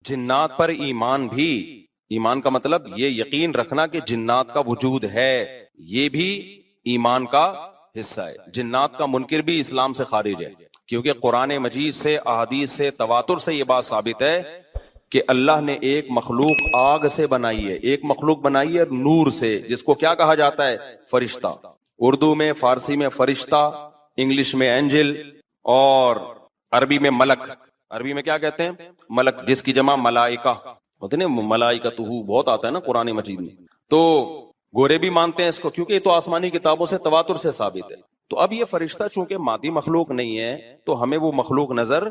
جنات پر ایمان بھی، ایمان کا مطلب یہ یقین رکھنا کہ جنات کا وجود ہے، یہ بھی ایمان کا حصہ ہے۔ جنات کا منکر بھی اسلام سے خارج ہے، کیونکہ قرآن مجید سے، احادیث سے، تواتر سے یہ بات ثابت ہے کہ اللہ نے ایک مخلوق آگ سے بنائی ہے، ایک مخلوق بنائی ہے نور سے، جس کو کیا کہا جاتا ہے؟ فرشتہ۔ اردو میں، فارسی میں فرشتہ، انگلش میں اینجل، اور عربی میں ملک۔ عربی میں کیا کہتے ہیں؟ ملک، جس کی جمع ملائکہ ہوتے ہیں، ملائکتہ بہت آتا ہے نا قرآن مجید میں۔ تو گورے بھی مانتے ہیں اس کو، کیونکہ یہ تو آسمانی کتابوں سے تواتر سے ثابت ہے۔ تو اب یہ فرشتہ چونکہ مادی مخلوق نہیں ہے تو ہمیں وہ مخلوق نظر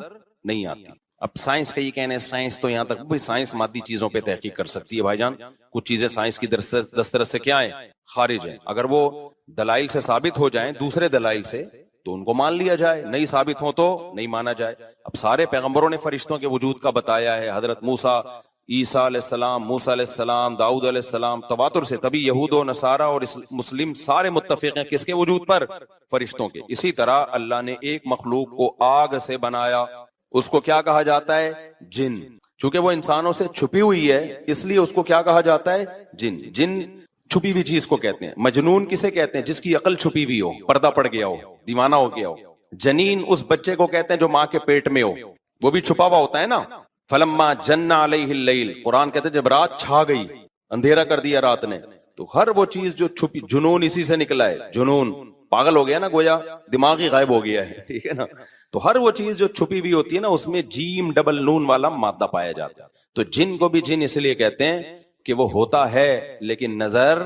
نہیں آتی۔ اب سائنس کا یہ کہنا ہے، سائنس تو یہاں تک، سائنس مادی چیزوں پہ تحقیق کر سکتی ہے بھائی جان، کچھ چیزیں سائنس کی دسترس سے کیا ہیں؟ خارج ہیں۔ اگر وہ دلائل سے ثابت ہو جائیں، دوسرے دلائل سے، تو ان کو مان لیا جائے، نہیں ثابت ہو تو نہیں مانا جائے۔ اب سارے پیغمبروں نے فرشتوں کے وجود کا بتایا ہے، حضرت موسیٰ، عیسیٰ علیہ السلام، موسیٰ علیہ السلام، داؤد علیہ السلام، تواتر سے، تبھی یہود و نصارہ اور مسلم سارے متفق ہیں کس کے وجود پر؟ فرشتوں کے۔ اسی طرح اللہ نے ایک مخلوق کو آگ سے بنایا، اس کو کیا کہا جاتا ہے؟ جن۔ چونکہ وہ انسانوں سے چھپی ہوئی ہے اس لیے اس کو کیا کہا جاتا ہے؟ جن۔ جن چھپی ہوئی چیز کو کہتے ہیں۔ مجنون کسے کہتے ہیں؟ جس کی عقل چھپی ہوئی ہو، پردہ پڑ گیا ہو، دیوانہ ہو گیا ہو۔ جنین اس بچے کو کہتے ہیں جو ماں کے پیٹ میں ہو، وہ بھی چھپا ہوا ہوتا ہے نا۔ فلما جن علیہ اللیل، قرآن کہتے ہیں جب رات چھا گئی، اندھیرا کر دیا رات نے، تو ہر وہ چیز جو چھپی، جنون اسی سے نکلا ہے۔ جنون پاگل ہو گیا نا، گویا دماغی غائب ہو گیا ہے، ٹھیک ہے نا۔ تو ہر وہ چیز جو چھپی ہوئی ہوتی ہے نا، اس میں جیم ڈبل نون والا مادہ پایا جاتا ہے۔ تو جن کو بھی جن اس لیے کہتے ہیں کہ وہ ہوتا ہے لیکن نظر،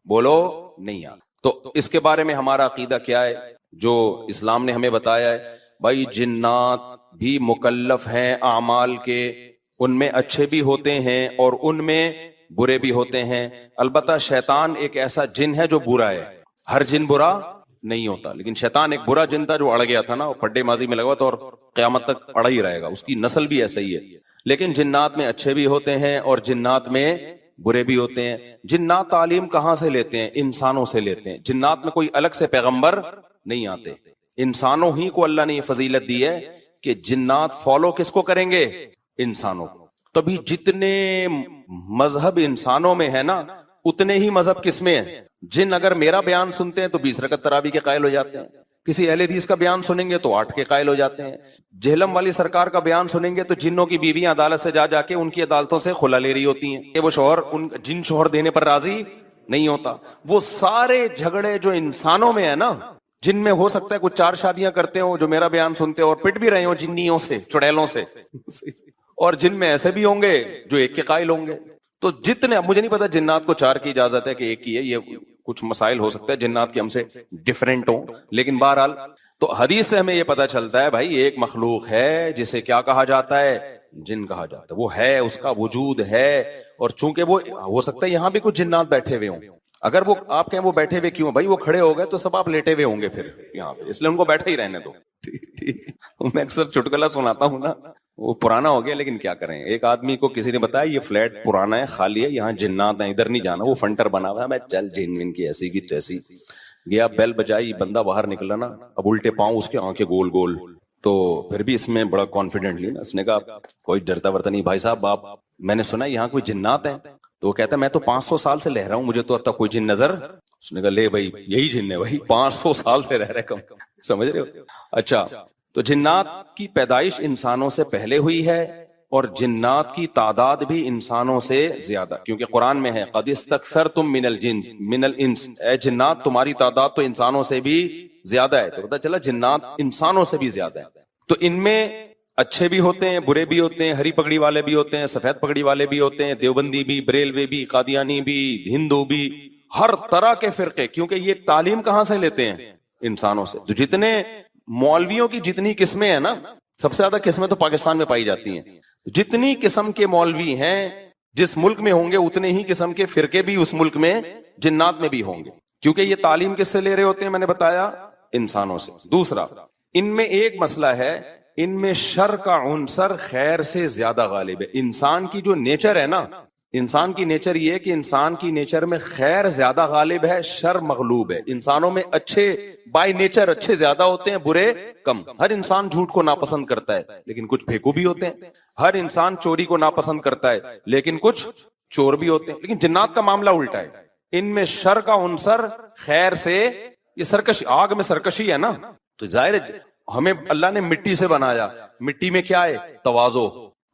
بولو، نہیں آتا۔ تو اس کے بارے میں ہمارا عقیدہ کیا ہے جو اسلام نے ہمیں بتایا ہے؟ بھائی جنات بھی مکلف ہیں اعمال کے، ان میں اچھے بھی ہوتے ہیں اور ان میں برے بھی ہوتے ہیں۔ البتہ شیطان ایک ایسا جن ہے جو برا ہے، ہر جن برا نہیں ہوتا، لیکن شیطان ایک برا جن تھا جو اڑ گیا تھا نا، پڈے ماضی میں لگا تھا اور قیامت تک اڑا ہی رہے گا، اس کی نسل بھی ایسا ہی ہے۔ لیکن جنات میں اچھے بھی ہوتے ہیں اور جنات میں برے بھی ہوتے ہیں۔ جنات تعلیم کہاں سے لیتے ہیں؟ انسانوں سے لیتے ہیں۔ جنات میں کوئی الگ سے پیغمبر نہیں آتے، انسانوں ہی کو اللہ نے یہ فضیلت دی ہے کہ جنات فالو کس کو کریں گے؟ انسانوں کو۔ تبھی جتنے مذہب انسانوں میں ہے نا، اتنے ہی مذہب کس میں ہیں؟ جن اگر میرا بیان سنتے ہیں تو 20 رکعت تراویح کے قائل ہو جاتے ہیں، کسی اہل حدیث کا بیان سنیں گے تو 8 کے قائل ہو جاتے ہیں، جہلم والی سرکار کا بیان سنیں گے تو جنوں کی بیویاں عدالت سے جا کے ان کی عدالتوں سے خلا لے رہی ہوتی ہیں کہ وہ شوہر جن شوہر دینے پر راضی نہیں ہوتا۔ وہ سارے جھگڑے جو انسانوں میں ہے نا، جن میں ہو سکتا ہے کچھ 4 شادیاں کرتے ہوں جو میرا بیان سنتے اور پٹ بھی رہے ہوں جنیوں سے، چڑیلوں سے، اور جن میں ایسے بھی ہوں گے جو 1 کے قائل ہوں گے۔ تو جتنے، مجھے نہیں پتا جنات کو 4 کی اجازت ہے کہ 1 کی ہے، یہ کچھ مسائل ہو سکتا ہے جنات کے ہم سے ڈیفرنٹ ہوں، لیکن بہرحال تو حدیث سے ہمیں یہ پتا چلتا ہے بھائی ایک مخلوق ہے جسے کیا کہا جاتا ہے؟ جن کہا جاتا ہے۔ وہ ہے، اس کا وجود ہے، اور چونکہ وہ ہو سکتا ہے یہاں بھی کچھ جنات بیٹھے ہوئے ہوں۔ اگر وہ آپ کہیں وہ بیٹھے ہوئے کیوں؟ بھائی وہ کھڑے ہو گئے تو سب آپ لیٹے ہوئے ہوں گے پھر یہاں پہ، اس لیے ان کو بیٹھے ہی رہنے دو۔ میں اکثر چٹکلا سناتا ہوں نا، وہ پرانا ہو گیا لیکن کیا کریں۔ ایک آدمی کو کسی نے بتایا یہ فلیٹ پرانا ہے، خالی ہے، یہاں جنات ہیں، ادھر نہیں جانا، وہ فنٹر بنا ہوا ہے۔ میں چل جن ان کی ایسی کی تیسی گیا، بیل بجائی، بندہ باہر نکلا نا، اب الٹے پاؤں اس کے آنکھیں گول گول، تو پھر بھی اس میں بڑا کانفیڈنٹلی نا اس نے کہا کوئی ڈرتا ورتا نہیں بھائی صاحب، آپ میں نے سنا یہاں کوئی جنات ہیں؟ تو وہ کہتا ہے میں تو 500 سال سے رہ رہا ہوں، مجھے تو اب تک کوئی جن نظر۔ اس نے کہا لے بھائی یہی جن ہے بھائی، 500 سال سے رہ رہے کم، سمجھ رہے ہو؟ اچھا، تو جنات کی پیدائش انسانوں سے پہلے ہوئی ہے اور جنات کی تعداد بھی انسانوں سے زیادہ، کیونکہ قرآن میں ہے قد استکثرتم من الانس، اے جنات تمہاری تعداد تو انسانوں سے بھی زیادہ ہے۔ تو پتہ چلا جنات انسانوں سے بھی زیادہ ہے۔ تو ان میں اچھے بھی ہوتے ہیں، برے بھی ہوتے ہیں، ہری پگڑی والے بھی ہوتے ہیں، سفید پگڑی والے بھی ہوتے ہیں، دیوبندی بھی، بریلوی بھی، قادیانی بھی، ہندو بھی، ہر طرح کے فرقے، کیونکہ یہ تعلیم کہاں سے لیتے ہیں؟ انسانوں سے۔ تو جتنے مولویوں کی جتنی قسمیں ہیں نا، سب سے زیادہ قسمیں تو پاکستان میں پائی جاتی ہیں۔ جتنی قسم کے مولوی ہیں جس ملک میں ہوں گے، اتنے ہی قسم کے فرقے بھی اس ملک میں جنات میں بھی ہوں گے، کیونکہ یہ تعلیم کس سے لے رہے ہوتے ہیں؟ میں نے بتایا انسانوں سے۔ دوسرا، ان میں ایک مسئلہ ہے، ان میں شر کا عنصر خیر سے زیادہ غالب ہے۔ انسان کی جو نیچر ہے نا، انسان کی نیچر یہ ہے کہ انسان کی نیچر میں خیر زیادہ غالب ہے، شر مغلوب ہے. انسانوں میں اچھے بائی نیچر اچھے زیادہ ہوتے ہیں، برے کم. ہر انسان جھوٹ کو ناپسند کرتا ہے لیکن کچھ پھیکو بھی ہوتے ہیں. ہر انسان چوری کو ناپسند کرتا ہے لیکن کچھ چور بھی ہوتے ہیں. لیکن جنات کا معاملہ الٹا ہے، ان میں شر کا عنصر خیر سے، یہ سرکشی، آگ میں سرکشی ہے نا. تو ظاہر ہے ہمیں اللہ نے مٹی سے بنایا، مٹی میں کیا ہے؟ تواضع.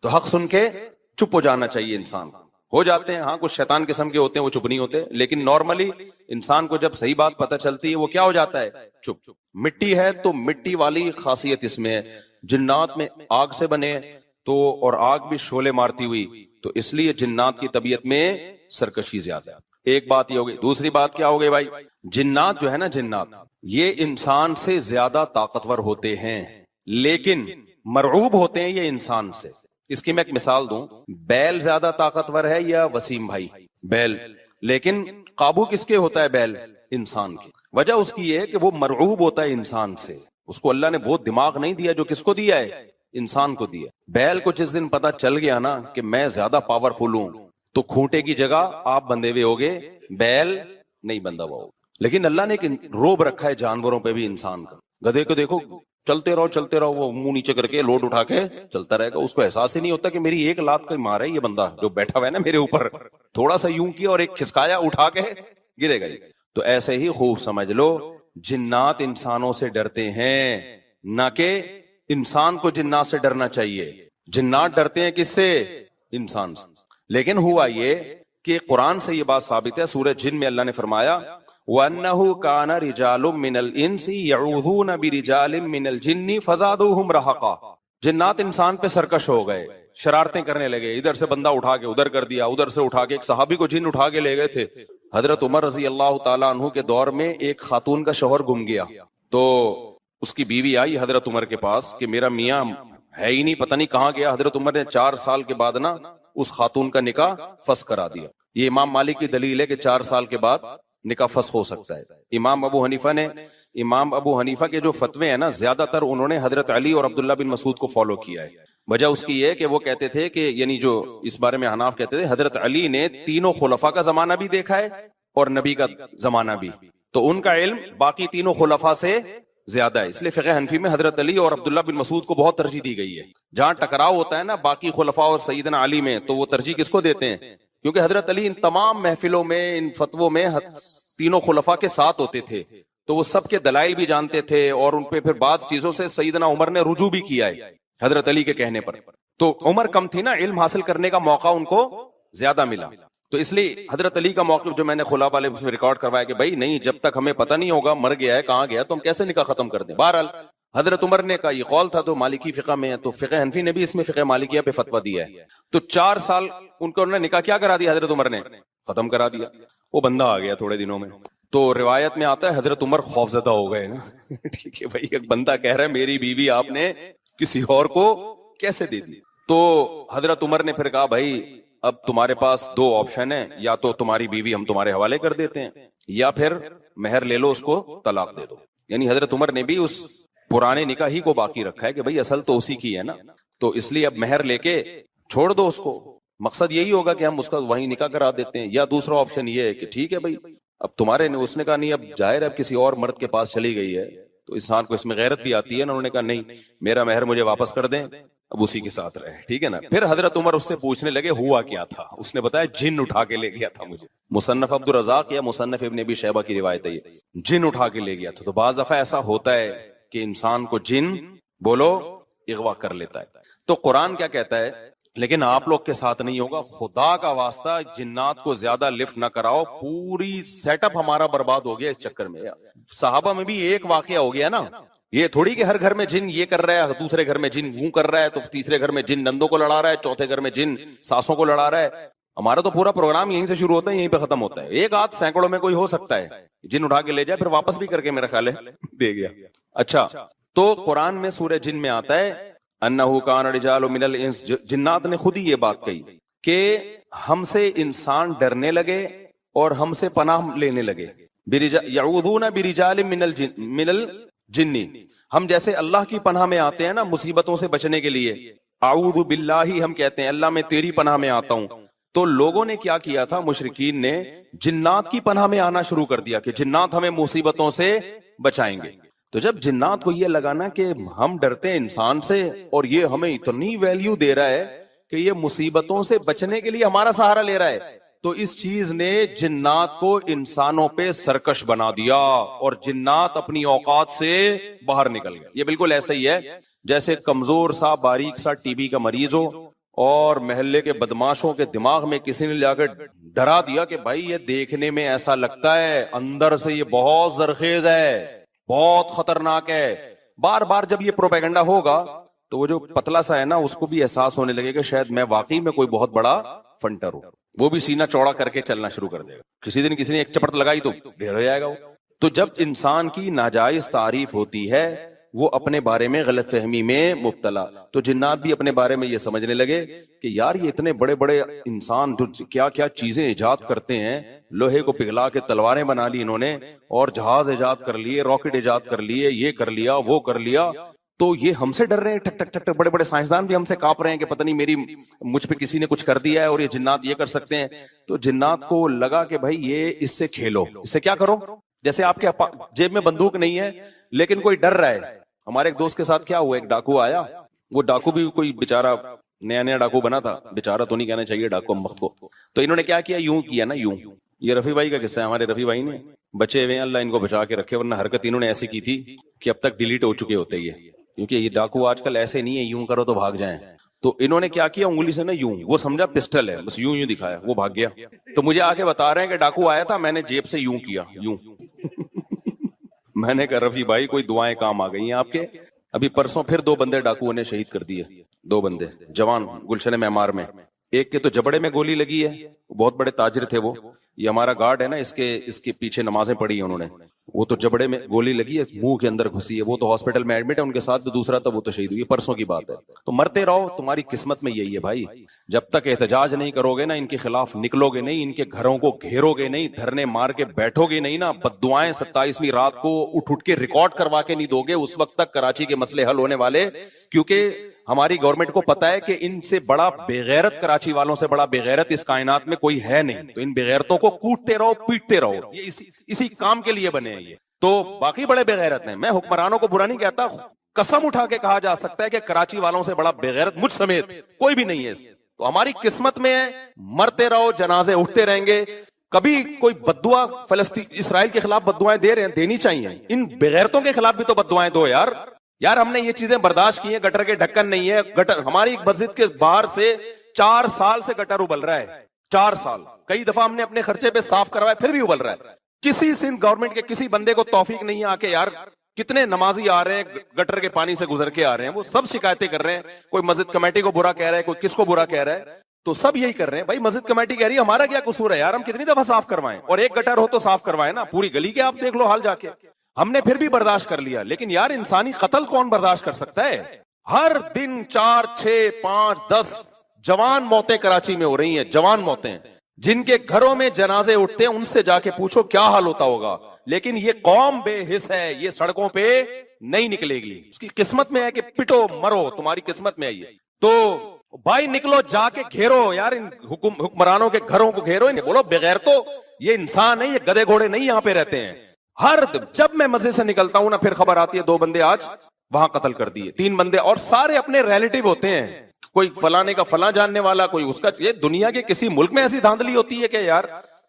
تو حق سن کے چپ ہو جانا چاہیے انسان. ہو جاتے ہیں ہاں کچھ شیطان قسم کے ہوتے ہیں، وہ چپ نہیں ہوتے، لیکن نارملی انسان کو جب صحیح بات پتہ چلتی ہے وہ کیا ہو جاتا ہے؟ چپ. مٹی ہے تو مٹی والی خاصیت اس میں ہے. جنات میں آگ سے بنے تو، اور آگ بھی شعلے مارتی ہوئی، تو اس لیے جنات کی طبیعت میں سرکشی زیادہ ہے. ایک بات یہ ہوگی. دوسری بات کیا ہوگی بھائی؟ جنات جو ہے نا، جنات یہ انسان سے زیادہ طاقتور ہوتے ہیں لیکن مرعوب ہوتے ہیں یہ انسان سے. اس کی میں ایک مثال دوں. بیل زیادہ طاقتور ہے یا وسیم بھائی؟ بیل. لیکن قابو کس کے ہوتا ہے بیل؟ انسان کی. وجہ اس کی یہ ہے کہ وہ مرعوب ہوتا ہے انسان سے. اس کو اللہ نے وہ دماغ نہیں دیا جو کس کو دیا ہے؟ انسان کو دیا. بیل کو جس دن پتا چل گیا نا کہ میں زیادہ پاورفل ہوں تو کھوٹے کی جگہ آپ بندے ہوئے ہوگے، بیل نہیں بندہ ہوا ہوگا. لیکن اللہ نے ایک روب رکھا ہے جانوروں پہ بھی انسان کا. گدھے کو دیکھو چلتے رہو، وہ منہ نیچے کر کے لوڈ اٹھا کے چلتا رہے گا. اس کو احساس ہی نہیں ہوتا کہ میری ایک لات کا مار ہے یہ بندہ جو بیٹھا ہوا ہے نا میرے اوپر، تھوڑا سا یوں کیا اور ایک کھسکایا اٹھا کے گرے گا. تو ایسے ہی خوب سمجھ لو جنات انسانوں سے ڈرتے ہیں، نہ کہ انسان کو جنات سے ڈرنا چاہیے. جنات ڈرتے ہیں کس سے؟ انسان سے. لیکن ہوا یہ کہ قرآن سے یہ بات ثابت ہے. سورہ جن میں اللہ نے فرمایا وَأَنَّهُ كَانَ رِجَالٌ مِّنَ الْإِنسِ يَعُوذُونَ بِرِجَالٍ مِّنَ الْجِنِّ فَزَادُوهُمْ رَهَقًا. جنات انسان پہ سرکش ہو گئے، شرارتیں کرنے لگے. ادھر سے بندہ اٹھا کے ادھر کر دیا، ادھر سے اٹھا کے. ایک صحابی کو جن اٹھا کے لے گئے تھے. حضرت عمر رضی اللہ تعالیٰ عنہ کے دور میں ایک خاتون کا شوہر گم گیا تو اس کی بیوی آئی حضرت عمر کے پاس کہ میرا میاں ہے ہی نہیں، پتہ نہیں کہاں گیا. حضرت عمر نے 4 سال کے بعد نا اس خاتون کا نکاح فسخ کرا دیا. یہ امام مالک کی دلیل ہے کہ 4 سال کے بعد نکاح فسخ ہو سکتا ہے. امام ابو حنیفہ کے جو فتوے ہیں نا، زیادہ تر انہوں نے حضرت علی اور عبداللہ بن مسعود کو فالو کیا ہے. وجہ اس کی یہ کہ وہ کہتے تھے کہ یعنی جو اس بارے میں حناف کہتے تھے حضرت علی نے تینوں خلفاء کا زمانہ بھی دیکھا ہے اور نبی کا زمانہ بھی، تو ان کا علم باقی تینوں خلفاء سے زیادہ ہے. اس لیے فقہ حنفی میں حضرت علی اور عبداللہ بن مسعود کو بہت ترجیح دی گئی ہے. جہاں ٹکراؤ ہوتا ہے نا باقی خلفاء اور سیدنا علی میں، تو وہ ترجیح کس کو دیتے ہیں؟ کیونکہ حضرت علی ان تمام محفلوں میں، ان فتووں میں تینوں خلفاء کے ساتھ ہوتے تھے، تو وہ سب کے دلائل بھی جانتے تھے اور ان پہ پھر بعض چیزوں سے سیدنا عمر نے رجوع بھی کیا ہے حضرت علی کے کہنے پر. تو عمر کم تھی نا، علم حاصل کرنے کا موقع ان کو زیادہ ملا. تو اس لیے حضرت علی کا موقف جو میں نے خلا والے اس میں ریکارڈ کروایا کہ بھائی نہیں، جب تک ہمیں پتہ نہیں ہوگا مر گیا ہے کہاں گیا تو ہم کیسے نکاح ختم کر دیں. بہرحال حضرت عمر نے کا یہ قول تھا، تو مالکی فقہ میں ہے، تو فقہ حنفی نے بھی اس میں فقہ مالکیہ پہ فتویٰ دیا ہے. تو 4 سال ان کو انہوں نے نکاح کیا کرا دیا، حضرت عمر نے ختم کرا دیا. وہ بندہ آ گیا تھوڑے دنوں میں. تو روایت میں آتا ہے حضرت عمر خوفزدہ ہو گئے نا. ٹھیک ہے بھائی، ایک بندہ کہہ رہا ہے میری بیوی آپ نے کسی اور کو کیسے دے دی. تو حضرت عمر نے پھر کہا بھائی اب تمہارے پاس 2 آپشن ہیں، یا تو تمہاری بیوی ہم تمہارے حوالے کر دیتے ہیں یا پھر مہر لے لو، اس کو طلاق دے دو. یعنی حضرت عمر نے بھی اس پرانے نکاح ہی کو باقی رکھا ہے کہ بھئی اصل تو اسی کی ہے نا، تو اس لیے اب مہر لے کے چھوڑ دو اس کو. مقصد یہی ہوگا کہ ہم اس کا وہیں نکاح کرا دیتے ہیں. یا دوسرا آپشن یہ ہے کہ ٹھیک ہے بھئی اب تمہارے نے، اس نے کہا نہیں اب ظاہر ہے اب کسی اور مرد کے پاس چلی گئی ہے تو انسان کو اس میں غیرت بھی آتی ہے نا. انہوں نے کہا نہیں، میرا مہر مجھے واپس کر دیں، اب اسی کے ساتھ رہے. ٹھیک ہے نا. پھر حضرت عمر اس سے پوچھنے لگے ہوا کیا تھا. اس نے بتایا جن اٹھا کے لے گیا تھا مجھے. مصنف عبد الرزاق یا مصنف ابن ابی شیبہ کی روایت ہے، یہ جن اٹھا کے لے گیا تھا. تو بعض دفعہ ایسا ہوتا ہے کہ انسان کو جن بولو اغوا کر لیتا ہے. تو قرآن کیا کہتا ہے، لیکن آپ لوگ کے ساتھ نہیں ہوگا. خدا کا واسطہ جنات کو زیادہ لفٹ نہ کراؤ. پوری سیٹ اپ ہمارا برباد ہو گیا اس چکر میں. صحابہ میں بھی ایک واقعہ ہو گیا نا. یہ تھوڑی کہ ہر گھر میں جن یہ کر رہا ہے، دوسرے گھر میں جن وہ کر رہا ہے، تو تیسرے گھر میں جن نندوں کو لڑا رہا ہے، چوتھے گھر میں جن ساسوں کو لڑا رہا ہے. ہمارا تو پورا پروگرام یہیں سے شروع ہوتا ہے یہیں پہ ختم ہوتا ہے. ایک آدھ سینکڑوں میں کوئی ہو سکتا ہے جن اٹھا کے لے جائے، پھر واپس بھی کر کے میرا خیال ہے دے گیا. اچھا، تو قرآن میں سورہ جن میں آتا ہے انہو کان رجال من الانس، جنات نے خود ہی یہ بات کہی کہ ہم سے انسان ڈرنے لگے اور ہم سے پناہ لینے لگے. یعوذون برجال من الجن، ہم جیسے اللہ کی پناہ میں آتے ہیں نا مصیبتوں سے بچنے کے لیے، اعوذ باللہ ہم کہتے ہیں اللہ میں تیری پناہ میں آتا ہوں. تو لوگوں نے کیا کیا تھا, مشرکین نے جنات کی پناہ میں آنا شروع کر دیا کہ جنات ہمیں مصیبتوں سے بچائیں گے. تو جب جنات کو یہ لگانا کہ ہم ڈرتے ہیں انسان سے اور یہ ہمیں اتنی ویلیو دے رہا ہے کہ یہ مصیبتوں سے بچنے کے لیے ہمارا سہارا لے رہا ہے, تو اس چیز نے جنات کو انسانوں پہ سرکش بنا دیا اور جنات اپنی اوقات سے باہر نکل گئے. یہ بالکل ایسا ہی ہے جیسے کمزور سا باریک سا ٹی بی کا مریض ہو اور محلے کے بدماشوں کے دماغ میں کسی نے لا کے ڈرا دیا کہ بھائی یہ دیکھنے میں ایسا لگتا ہے, اندر سے یہ بہت زرخیز ہے, بہت خطرناک ہے. بار بار جب یہ پروپیگنڈا ہوگا تو وہ جو پتلا سا ہے نا, اس کو بھی احساس ہونے لگے کہ شاید میں واقعی میں کوئی بہت بڑا فنٹر ہوں. وہ بھی سینہ چوڑا کر کے چلنا شروع کر دے گا. کسی دن کسی نے ایک چپٹ لگائی تو ڈھیر ہو جائے گا وہ. تو جب انسان کی ناجائز تعریف ہوتی ہے وہ اپنے بارے میں غلط فہمی میں مبتلا, تو جنات بھی اپنے بارے میں یہ سمجھنے لگے کہ یار یہ اتنے بڑے بڑے انسان جو کیا کیا چیزیں ایجاد کرتے ہیں, لوہے کو پگھلا کے تلواریں بنا لی انہوں نے, اور جہاز ایجاد کر لیے, راکٹ ایجاد کر لیے, یہ کر لیا وہ کر لیا, تو یہ ہم سے ڈر رہے ہیں. ٹک ٹک ٹک ٹک بڑے بڑے سائنسدان بھی ہم سے کانپ رہے ہیں کہ پتہ نہیں مجھ پہ کسی نے کچھ کر دیا ہے اور یہ جنات یہ کر سکتے ہیں. تو جنات کو لگا کہ بھائی یہ اس سے کھیلو, اس سے کیا کرو, جیسے آپ کے جیب میں بندوق نہیں ہے لیکن کوئی ڈر رہا ہے. ہمارے ایک دوست کے ساتھ کیا ہوا, ایک ڈاکو آیا, وہ ڈاکو بھی کوئی بےچارا نیا نیا ڈاکو بنا تھا, بےچارا تو نہیں کہنا چاہیے ڈاکو ہم وقت کو. تو انہوں نے کیا کیا, یوں کیا نا, یوں. یہ رفیع بھائی کا قصہ ہے, ہمارے رفیع بھائی نے بچے ہوئے ہیں, اللہ ان کو بچا کے رکھے, ورنہ حرکت انہوں نے ایسی کی تھی کہ اب تک ڈیلیٹ ہو چکے ہوتے یہ, کیونکہ یہ ڈاکو آج کل ایسے نہیں ہے یوں کرو تو بھاگ جائیں. تو انہوں نے کیا کیا, انگلی سے نا یوں, وہ سمجھا پسٹل ہے, بس یوں یوں دکھایا, وہ بھاگ گیا. تو مجھے آ کے بتا رہے ہیں کہ ڈاکو آیا تھا, میں نے جیب سے یوں کیا, یوں. میں نے کہا رفیع بھائی کوئی دعائیں کام آ گئی ہیں آپ کے. ابھی پرسوں پھر 2 بندے ڈاکوؤں نے شہید کر دیے, 2 بندے جوان گلشن معمار میں. ایک کے تو جبڑے میں گولی لگی ہے, بہت بڑے تاجر تھے وہ, یہ ہمارا گارڈ ہے نا, اس کے پیچھے نمازیں پڑھی ہیں انہوں نے, وہ تو جبڑے میں گولی لگی ہے, منہ کے اندر گھسی ہے, وہ تو ہاسپٹل میں ایڈمٹ ہے, ان کے ساتھ جو دوسرا تھا وہ تو شہید ہوئی, پرسوں کی بات ہے. تو مرتے رہو, تمہاری قسمت میں یہی ہے بھائی. جب تک احتجاج نہیں کرو گے نا, ان کے خلاف نکلو گے نہیں, ان کے گھروں کو گھیرو گے نہیں, دھرنے مار کے بیٹھو گے نہیں نا, بددعائیں 27ویں رات کو اٹھ کے ریکارڈ کروا کے نہیں دو گے, اس وقت تک کراچی کے مسئلے حل ہونے والے. کیونکہ ہماری گورنمنٹ کو پتا ہے کہ ان سے بڑا بےغیرت, کراچی والوں سے بڑا بےغیرت اس کائنات میں کوئی ہے نہیں. تو ان بےغیرتوں کو کوٹتے رہو, پیٹتے رہو, یہ اسی کام کے لیے بنے ہیں یہ. تو باقی بڑے بےغیرت ہیں, میں حکمرانوں کو برا نہیں کہتا, قسم اٹھا کے کہا جا سکتا ہے کہ کراچی والوں سے بڑا بےغیرت مجھ سمیت کوئی بھی نہیں ہے. تو ہماری قسمت میں ہے, مرتے رہو, جنازے اٹھتے رہیں گے. کبھی کوئی بددعا فلسطین اسرائیل کے خلاف بددعائیں دے رہے ہیں, دینی چاہیے. ان بےغیرتوں کے خلاف بھی تو بددعائیں دو یار. ہم نے یہ چیزیں برداشت کی ہیں, گٹر کے ڈھکن نہیں ہے, گٹر ہماری مسجد کے باہر سے 4 سال سے گٹر ابل رہا ہے, 4 سال. کئی دفعہ ہم نے اپنے خرچے پہ صاف کروایا, پھر بھی ابل رہا ہے. کسی سندھ گورنمنٹ کے کسی بندے کو توفیق نہیں آ کے, یار کتنے نمازی آ رہے ہیں گٹر کے پانی سے گزر کے آ رہے ہیں, وہ سب شکایتیں کر رہے ہیں. کوئی مسجد کمیٹی کو برا کہہ رہا ہے, کوئی کس کو برا کہہ رہا ہے, تو سب یہی کر رہے ہیں. بھائی مسجد کمیٹی کہہ رہی ہے ہمارا کیا قصور ہے یار, ہم کتنی دفعہ صاف کروائیں, اور ایک گٹر ہو تو صاف کروائیں نا, پوری گلی کے آپ دیکھ لو حال جا کے. ہم نے پھر بھی برداشت کر لیا, لیکن یار انسانی قتل کون برداشت کر سکتا ہے. ہر دن 4 6 5 10 جوان موتیں کراچی میں ہو رہی ہیں, جوان موتیں. جن کے گھروں میں جنازے اٹھتے ہیں ان سے جا کے پوچھو کیا حال ہوتا ہوگا. لیکن یہ قوم بے حس ہے, یہ سڑکوں پہ نہیں نکلے گی. اس کی قسمت میں ہے کہ پٹو مرو, تمہاری قسمت میں ہے یہ. تو بھائی نکلو, جا کے گھیرو یار, ان حکمرانوں کے گھروں کو گھیرو. انہیں بولو بغیر تو یہ انسان ہے, یہ گدے گھوڑے نہیں یہاں پہ رہتے ہیں. جب میں مسجد سے نکلتا ہوں نا, پھر خبر آتی ہے 2 بندے آج وہاں قتل کر دیے, 3 بندے, اور سارے اپنے ریلیٹیو ہوتے ہیں. کوئی فلانے کا فلاں جاننے والا, کوئی اس کا. یہ دنیا کے کسی ملک میں ایسی دھاندلی ہوتی ہے کہ یار,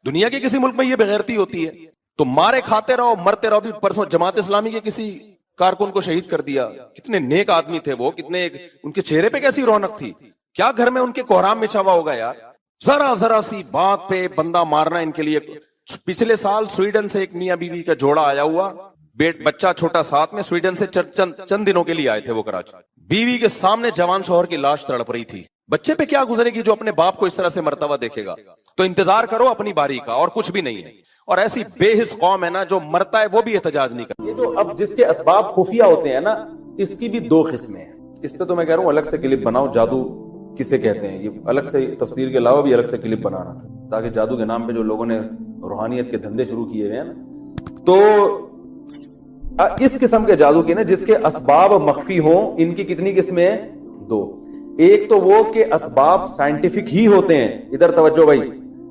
دنیا کے کسی ملک میں یہ بغیرتی ہوتی ہے. تو مارے کھاتے رہو, مرتے رہو. بھی پرسوں جماعت اسلامی کے کسی کارکن کو شہید کر دیا. کتنے نیک آدمی تھے وہ, کتنے ان کے چہرے پہ کیسی رونق تھی. کیا گھر میں ان کے کوہرام مچا ہوا ہوگا یار. ذرا سی بات پہ بندہ مارنا ان کے لیے. پچھلے سال سویڈن سے ایک میاں بیوی کا جوڑا آیا ہوا, بچہ چھوٹا ساتھ میں, سویڈن سے چند دنوں کے لیے آئے تھے وہ کراچی. بیوی کے سامنے جوان شوہر کی لاش تڑپ رہی تھی. بچے پہ کیا گزرے گی جو اپنے باپ کو اس طرح سے مرتا ہوا دیکھے گا. تو انتظار کرو اپنی باری کا, اور کچھ بھی نہیں ہے. اور ایسی بے حس قوم ہے نا, جو مرتا ہے وہ بھی احتجاج نہیں کرتا. یہ جو اب جس کے اسباب خفیہ ہوتے ہیں نا, اس کی بھی 2 قسمیں ہیں. اس پہ تو میں کہہ رہا ہوں الگ سے کلپ بناؤ, جادو کسے کہتے ہیں. یہ الگ سے تفسیر کے علاوہ بھی الگ سے کلپ بنانا, تاکہ جادو کے نام پہ جو لوگوں نے روحانیت کے دھندے شروع کیے ہوئے ہیں نا, تو اس قسم کے جادو کے نا جس کے اسباب مخفی ہوں, ان کی کتنی قسمیں ہیں؟ 2. ایک تو وہ کہ اسباب سائنٹیفک ہی ہوتے ہیں، ادھر توجہ بھائی،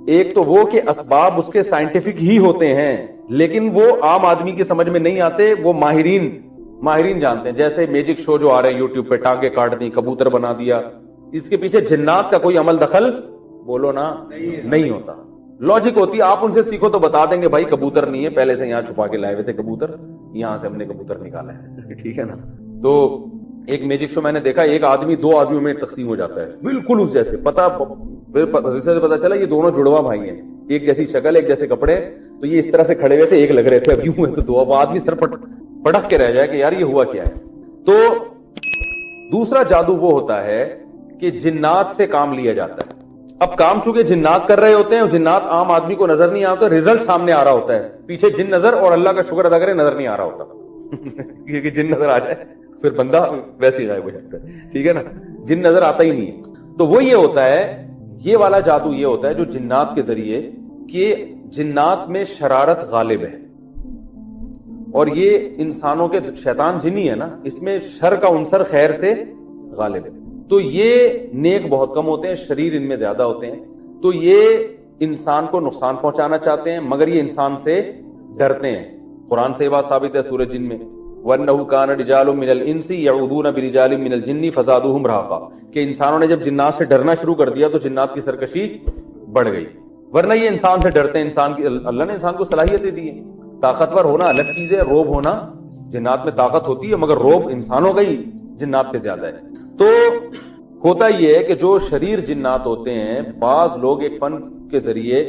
ایک تو وہ کہ اسباب اس کے سائنٹیفک ہی ہوتے ہیں لیکن وہ عام آدمی کی سمجھ میں نہیں آتے، وہ ماہرین جانتے ہیں. جیسے میجک شو جو آ رہے ہیں یوٹیوب پہ، ٹانگیں کاٹ دی، کبوتر بنا دیا، اس کے پیچھے جنات کا کوئی عمل دخل بولو نا نہیں ہوتا. لاجک ہوتی ہے، آپ ان سے سیکھو تو بتا دیں گے بھائی کبوتر نہیں ہے، پہلے سے یہاں چھپا کے لائے ہوئے تھے کبوتر، یہاں سے ہم نے کبوتر نکالا ہے. ٹھیک ہے نا. تو ایک میجک شو میں نے دیکھا، ایک آدمی 2 آدمیوں میں تقسیم ہو جاتا ہے بالکل اس جیسے، پتا چلا یہ دونوں جڑواں بھائی ہیں، ایک جیسی شکل ایک جیسے کپڑے، تو یہ اس طرح سے کھڑے ہوئے تھے، ایک لگ رہے تھے، اب یوں ہے تو 2، وہ آدمی سر پٹک کے رہ جائے کہ یار یہ ہوا کیا ہے. تو دوسرا جادو وہ ہوتا ہے کہ جنات سے کام لیا جاتا ہے. اب کام چونکہ جنات کر رہے ہوتے ہیں، جنات عام آدمی کو نظر نہیں آتا، رزلٹ سامنے آ رہا ہوتا ہے، پیچھے جن نظر اور اللہ کا شکر ادا کرے نظر نہیں آ رہا ہوتا کیونکہ جن نظر آ جائے پھر بندہ ویسے ہی غائب ہو جاتا ہے. ٹھیک ہے نا، جن نظر آتا ہی نہیں ہے. تو وہ یہ ہوتا ہے، یہ والا جادو یہ ہوتا ہے جو جنات کے ذریعے، کہ جنات میں شرارت غالب ہے، اور یہ انسانوں کے شیطان جنی ہے نا، اس میں شر کا عنصر خیر سے غالب ہے. تو یہ نیک بہت کم ہوتے ہیں، شریر ان میں زیادہ ہوتے ہیں. تو یہ انسان کو نقصان پہنچانا چاہتے ہیں مگر یہ انسان سے ڈرتے ہیں. قرآن سے یہ بات ثابت ہے سورۃ جن میں، وَأَنَّهُ كَانَ رِجَالٌ مِّنَ الْإِنسِ يَعُوذُونَ بِرِجَالٍ مِّنَ الْجِنِّ فَزَادُوهُمْ رَهَقًا، کہ انسانوں نے جب جنات سے ڈرنا شروع کر دیا تو جنات کی سرکشی بڑھ گئی. ورنہ یہ انسان سے ڈرتے ہیں، انسان کی اللہ نے انسان کو صلاحیتیں دی ہیں. طاقتور ہونا الگ چیز ہے، روب ہونا، جنات میں طاقت ہوتی ہے مگر روب انسانوں کا ہی جنات پہ زیادہ ہے. تو ہوتا یہ ہے کہ جو شریر جنات ہوتے ہیں، بعض لوگ ایک فن کے ذریعے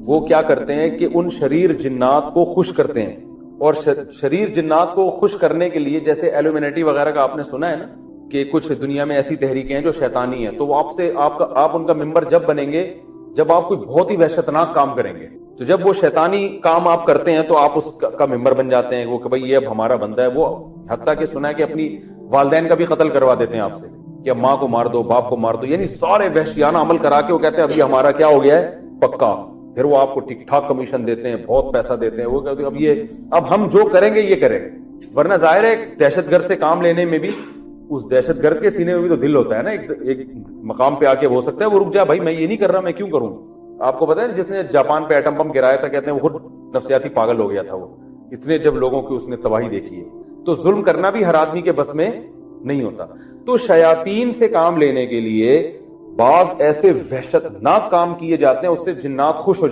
وہ کیا کرتے ہیں کہ ان شریر جنات کو خوش کرتے ہیں. اور شریر جنات کو خوش کرنے کے لیے، جیسے ایلومینٹی وغیرہ کا آپ نے سنا ہے نا کہ کچھ دنیا میں ایسی تحریکیں ہیں جو شیطانی ہیں، تو وہ آپ ان کا ممبر جب بنیں گے جب آپ کوئی بہت ہی وحشتناک کام کریں گے. تو جب وہ شیطانی کام آپ کرتے ہیں تو آپ اس کا ممبر بن جاتے ہیں، وہ کہ بھائی یہ اب ہمارا بندہ ہے. وہ حتیٰ کہ سنا ہے کہ اپنی والدین کا بھی قتل کروا دیتے ہیں آپ سے، کہ اب ماں کو مار دو، باپ کو مار دو، یعنی سارے وحشیانہ عمل کرا کے وہ کہتے ہیں اب یہ ہمارا کیا ہو گیا ہے پکا. پھر وہ آپ کو ٹھیک ٹھاک کمیشن دیتے ہیں، بہت پیسہ دیتے ہیں. وہ کہتے ہیں اب ہم جو کریں گے یہ کریں گے. ورنہ ظاہر ہے دہشت گرد سے کام لینے میں بھی اس دہشت گرد کے سینے میں بھی تو دل ہوتا ہے نا. ایک مقام پہ آ کے ہو سکتا ہے وہ رک جائے، بھائی میں یہ نہیں کر رہا، میں کیوں کروں. آپ کو پتا ہے جس نے جاپان پہ ایٹم بم گرایا تھا، کہتے ہیں وہ خود نفسیاتی پاگل ہو گیا تھا، وہ اتنے جب لوگوں کی اس نے تباہی دیکھی ہے. تو ظلم کرنا بھی ہر آدمی کے بس میں نہیں ہوتا. تو شیاطین سے کام لینے کے لیے بعض ایسے وحشتناک کام کیے جاتے ہیں، اس سے جنات خوش ہو جاتے ہیں.